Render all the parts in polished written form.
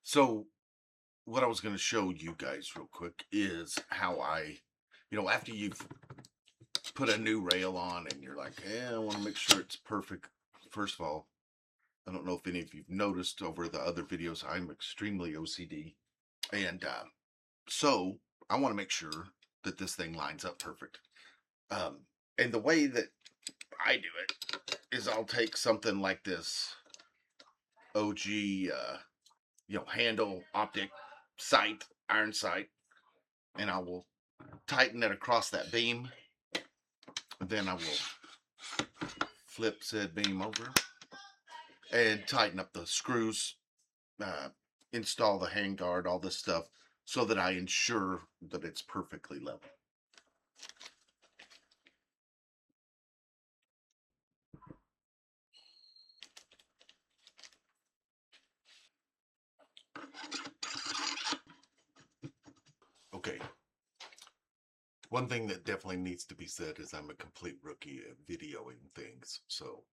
So what I was going to show you guys real quick is how after you've put a new rail on and you're like, I want to make sure it's perfect. First of all, I don't know if any of you've noticed over the other videos, I'm extremely OCD. And so I want to make sure that this thing lines up perfect. Um, and the way that I do it is I'll take something like this OG, handle optic sight, iron sight, and I will tighten it across that beam. Then I will flip said beam over and tighten up the screws, uh, install the handguard, all this stuff, so that I ensure that it's perfectly level. Okay. One thing that definitely needs to be said is I'm a complete rookie at videoing things. So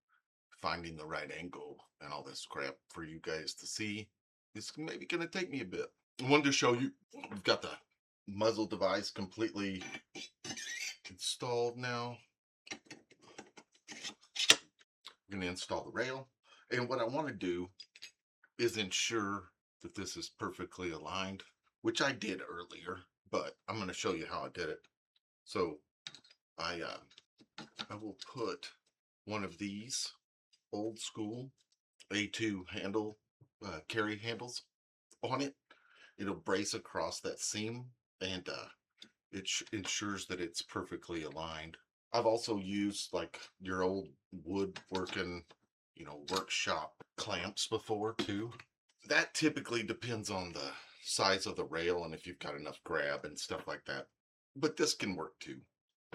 finding the right angle and all this crap for you guys to see is maybe going to take me a bit. I wanted to show you, we've got the muzzle device completely installed now. I'm going to install the rail. And what I want to do is ensure that this is perfectly aligned, which I did earlier, but I'm going to show you how I did it. So I will put one of these old school A2 handle carry handles on it. It'll brace across that seam, and it ensures that it's perfectly aligned. I've also used like your old woodworking, workshop clamps before too. That typically depends on the size of the rail and if you've got enough grab and stuff like that. But this can work too.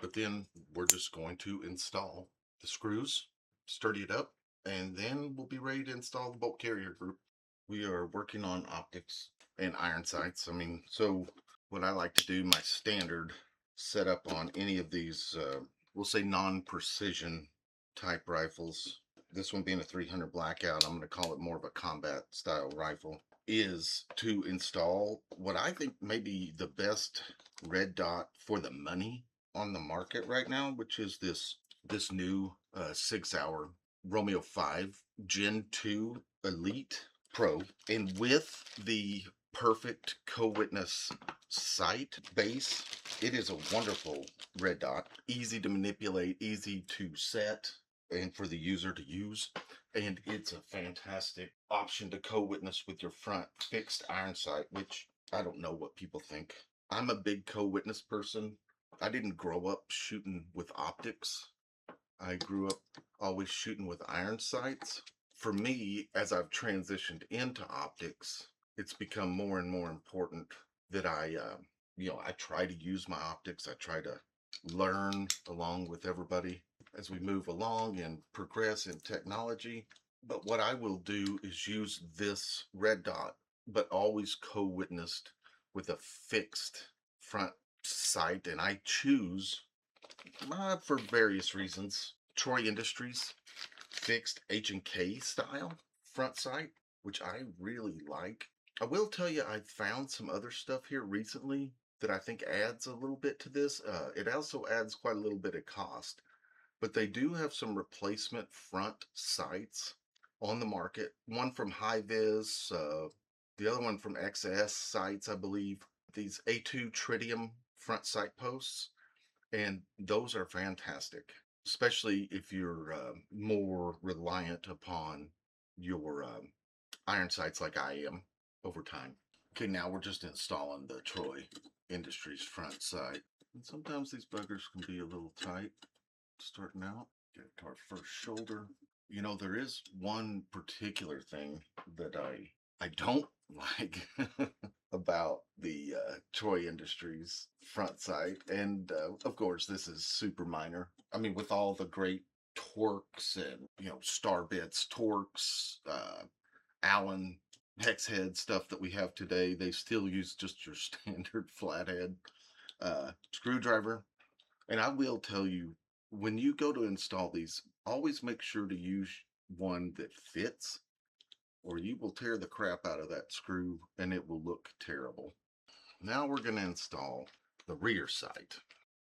But then we're just going to install the screws, sturdy it up, and then we'll be ready to install the bolt carrier group. We are working on optics and iron sights. So what I like to do, my standard setup on any of these, we'll say non-precision type rifles, this one being a 300 blackout, I'm going to call it more of a combat style rifle, is to install what I think may be the best red dot for the money on the market right now, which is this new Sig Sauer Romeo 5 Gen 2 Elite Pro. And with the perfect co-witness sight base, it is a wonderful red dot, easy to manipulate, easy to set, and for the user to use. And it's a fantastic option to co-witness with your front fixed iron sight, which I don't know what people think. I'm a big co-witness person. I didn't grow up shooting with optics. I grew up always shooting with iron sights. For me, as I've transitioned into optics, it's become more and more important that I try to use my optics. I try to learn along with everybody as we move along and progress in technology. But what I will do is use this red dot, but always co-witnessed with a fixed front sight. And I choose, for various reasons, Troy Industries fixed H&K style front sight, which I really like. I will tell you, I found some other stuff here recently that I think adds a little bit to this. It also adds quite a little bit of cost, but they do have some replacement front sights on the market. One from High Vis, the other one from XS Sights, I believe. These A2 tritium front sight posts, and those are fantastic, especially if you're more reliant upon your iron sights like I am over time. Okay, now we're just installing the Troy Industries front sight. And sometimes these buggers can be a little tight starting out. Get it to our first shoulder. There is one particular thing that I don't like about the Troy Industries front sight, and of course this is super minor. With all the great Torx and Star Bits, Torx, Allen hex head stuff that we have today, they still use just your standard flathead screwdriver. And I will tell you, when you go to install these, always make sure to use one that fits. or you will tear the crap out of that screw and it will look terrible. Now we're going to install the rear sight.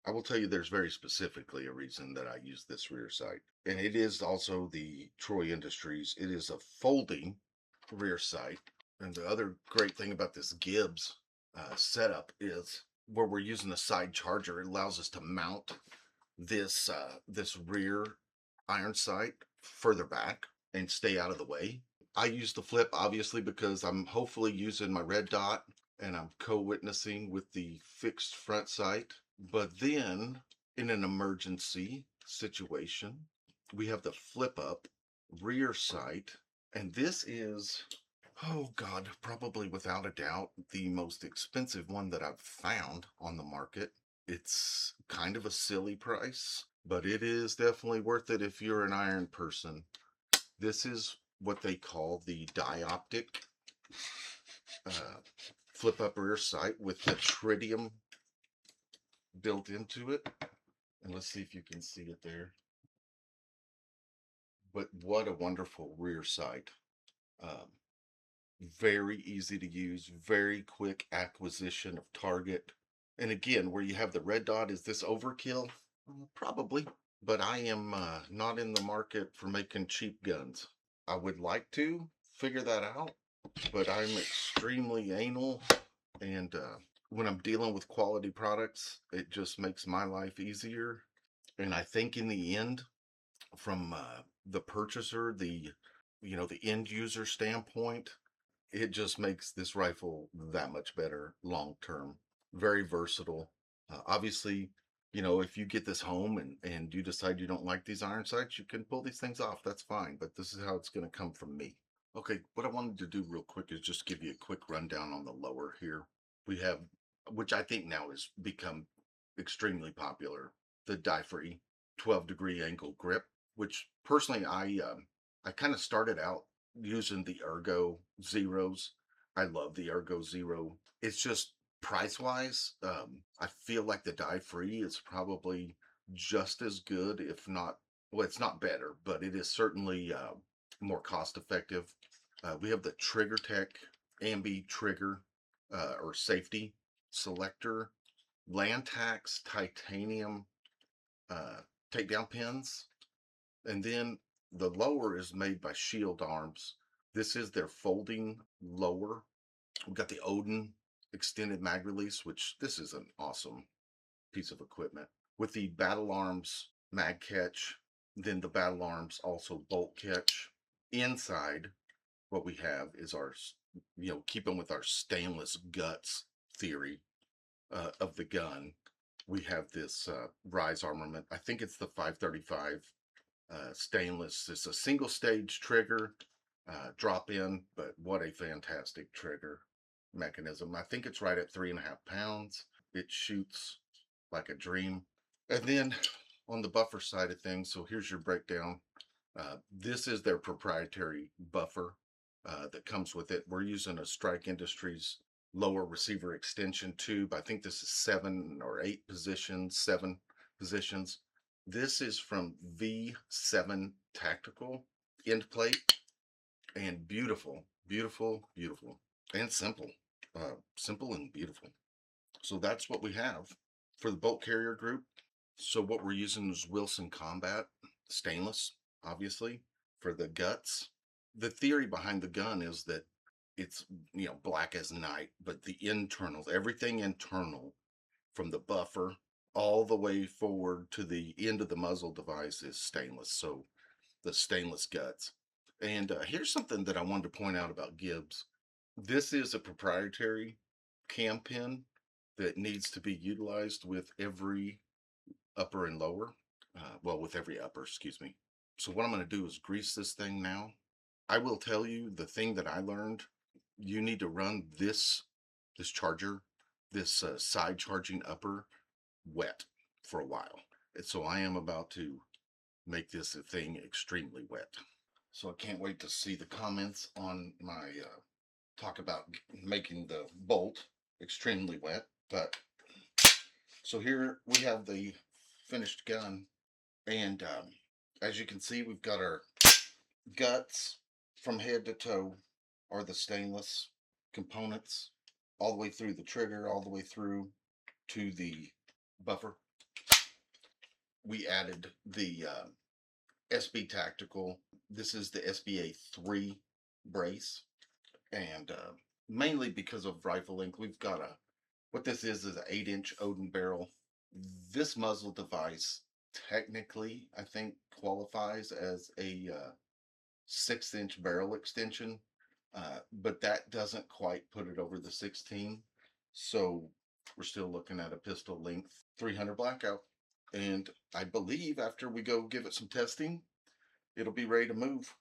I will tell you there's very specifically a reason that I use this rear sight. And it is also the Troy Industries. It is a folding rear sight. And the other great thing about this Gibbz setup is where we're using a side charger, it allows us to mount this this rear iron sight further back and stay out of the way. I use the flip obviously because I'm hopefully using my red dot and I'm co-witnessing with the fixed front sight. But then in an emergency situation, we have the flip up rear sight. And this is, oh God, probably without a doubt, the most expensive one that I've found on the market. It's kind of a silly price, but it is definitely worth it if you're an iron person. This is what they call the dioptic flip up rear sight with the tritium built into it. And let's see if you can see it there. But what a wonderful rear sight. Very easy to use, very quick acquisition of target. And again, where you have the red dot, is this overkill? Probably, but I am not in the market for making cheap guns. I would like to figure that out, but I'm extremely anal, and when I'm dealing with quality products, it just makes my life easier. And I think in the end, from the purchaser, the the end user standpoint, it just makes this rifle that much better long term. Very versatile. Obviously, if you get this home and you decide you don't like these iron sights, you can pull these things off. That's fine. But this is how it's going to come from me. Okay, what I wanted to do real quick is just give you a quick rundown on the lower here. We have, which I think now has become extremely popular, the die-free 12-degree angle grip, which personally I kind of started out using the Ergo Zeros. I love the Ergo Zero. It's just price wise, I feel like the die free is probably just as good, if not, well, it's not better, but it is certainly more cost effective. We have the Triggertech Ambi trigger or safety selector, Lantac titanium takedown pins, and then the lower is made by Gibbz Arms. This is their folding lower. We've got the Odin extended mag release, which this is an awesome piece of equipment. With the Battle Arms mag catch, then the Battle Arms also bolt catch. Inside, what we have is our, keeping with our stainless guts theory of the gun, we have this Rise Armament. I think it's the 535 stainless. It's a single stage trigger, drop in, but what a fantastic trigger mechanism. I think it's right at 3.5 pounds. It shoots like a dream. And then on the buffer side of things, so here's your breakdown. This is their proprietary buffer that comes with it. We're using a Strike Industries lower receiver extension tube. I think this is 7 or 8 positions, 7 positions. This is from V7 Tactical end plate, and beautiful, beautiful, beautiful, and simple. Simple and beautiful. So that's what we have for the bolt carrier group. So what we're using is Wilson Combat stainless, obviously, for the guts. The theory behind the gun is that it's, black as night, but the internals, everything internal from the buffer all the way forward to the end of the muzzle device is stainless. So the stainless guts. And here's something that I wanted to point out about Gibbz. This is a proprietary cam pin that needs to be utilized with every upper and lower. Well, with every upper, excuse me. So what I'm going to do is grease this thing now. I will tell you the thing that I learned. You need to run this charger, this side charging upper, wet for a while. And so I am about to make this a thing extremely wet. So I can't wait to see the comments on my talk about making the bolt extremely wet. But so here we have the finished gun, and as you can see, we've got our guts from head to toe are the stainless components, all the way through the trigger, all the way through to the buffer. We added the SB Tactical. This is the SBA3 brace, and mainly because of rifle length, we've got what this is an 8-inch Odin barrel. This muzzle device technically, I think, qualifies as a 6-inch barrel extension, but that doesn't quite put it over the 16. So we're still looking at a pistol length 300 blackout. And I believe after we go give it some testing, it'll be ready to move.